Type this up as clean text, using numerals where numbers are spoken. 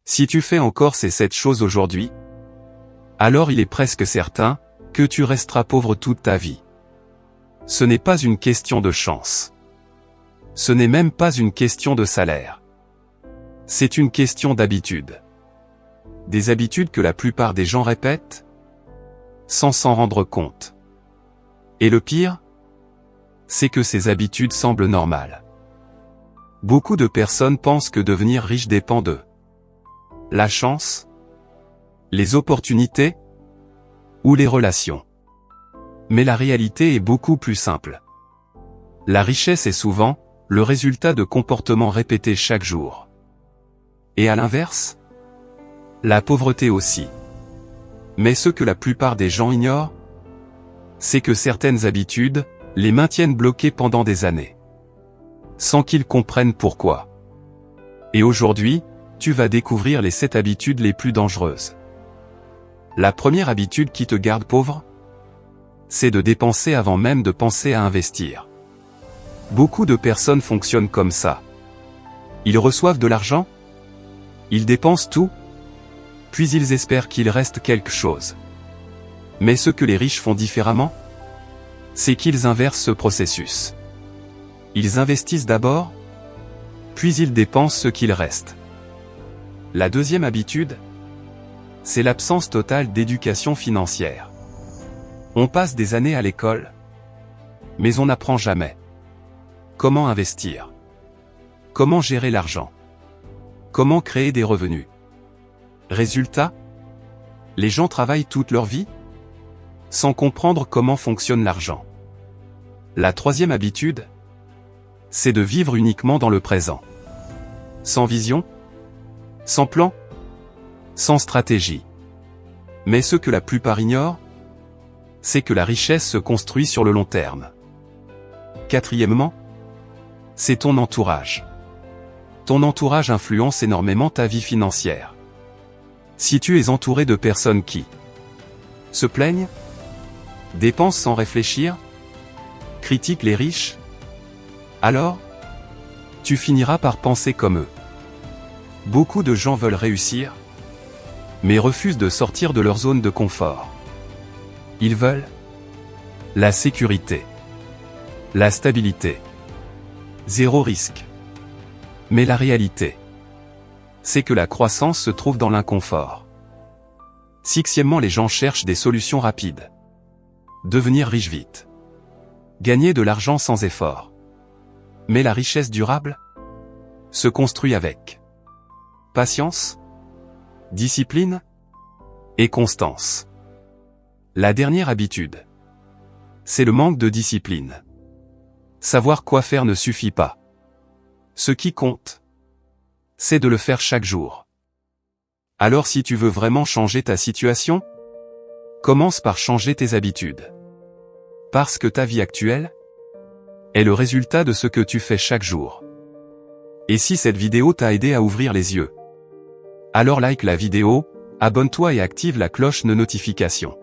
Si tu fais encore ces 7 choses aujourd'hui, alors il est presque certain que tu resteras pauvre toute ta vie. Ce n'est pas une question de chance. Ce n'est même pas une question de salaire. C'est une question d'habitude. Des habitudes que la plupart des gens répètent, sans s'en rendre compte. Et le pire, c'est que ces habitudes semblent normales. Beaucoup de personnes pensent que devenir riche dépend de la chance, les opportunités ou les relations. Mais la réalité est beaucoup plus simple. La richesse est souvent le résultat de comportements répétés chaque jour. Et à l'inverse, la pauvreté aussi. Mais ce que la plupart des gens ignorent, c'est que certaines habitudes les maintiennent bloqués pendant des années, sans qu'ils comprennent pourquoi. Et aujourd'hui, tu vas découvrir les 7 habitudes les plus dangereuses. La première habitude qui te garde pauvre, c'est de dépenser avant même de penser à investir. Beaucoup de personnes fonctionnent comme ça. Ils reçoivent de l'argent, ils dépensent tout, puis ils espèrent qu'il reste quelque chose. Mais ce que les riches font différemment, c'est qu'ils inversent ce processus. Ils investissent d'abord, puis ils dépensent ce qu'il reste. La deuxième habitude, c'est l'absence totale d'éducation financière. On passe des années à l'école, mais on n'apprend jamais comment investir, comment gérer l'argent, comment créer des revenus. Résultat, les gens travaillent toute leur vie, sans comprendre comment fonctionne l'argent. La troisième habitude, c'est de vivre uniquement dans le présent. Sans vision, sans plan, sans stratégie. Mais ce que la plupart ignorent, c'est que la richesse se construit sur le long terme. Quatrièmement, c'est ton entourage. Ton entourage influence énormément ta vie financière. Si tu es entouré de personnes qui se plaignent, dépensent sans réfléchir, critiquent les riches, alors, tu finiras par penser comme eux. Beaucoup de gens veulent réussir, mais refusent de sortir de leur zone de confort. Ils veulent la sécurité, la stabilité, zéro risque. Mais la réalité, c'est que la croissance se trouve dans l'inconfort. Sixièmement, les gens cherchent des solutions rapides. Devenir riche vite. Gagner de l'argent sans effort. Mais la richesse durable se construit avec patience, discipline et constance. La dernière habitude, c'est le manque de discipline. Savoir quoi faire ne suffit pas. Ce qui compte, c'est de le faire chaque jour. Alors si tu veux vraiment changer ta situation, commence par changer tes habitudes. Parce que ta vie actuelle est le résultat de ce que tu fais chaque jour. Et si cette vidéo t'a aidé à ouvrir les yeux, alors like la vidéo, abonne-toi et active la cloche de notification.